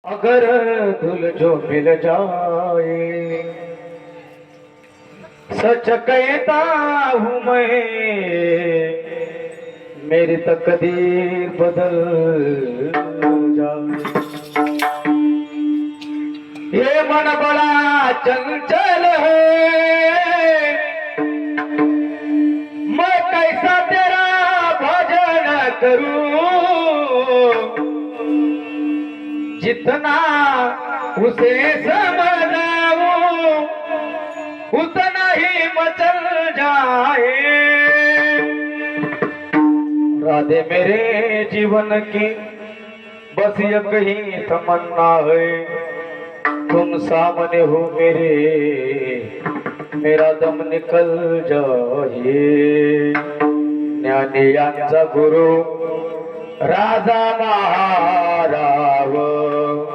अगर धुल जो मिल जाए सच कहता हूँ मैं मेरी तकदीर बदल जाए। ये मन बड़ा चंचल है, मैं कैसा तेरा भजन करूं। जितना उसे समझाऊं उतना ही मचल जाए। राधे मेरे जीवन की बस एक ही तमन्ना है, तुम सामने हो मेरे, मेरा दम निकल जाए। ज्ञानी यांचा गुरु राजा महाराव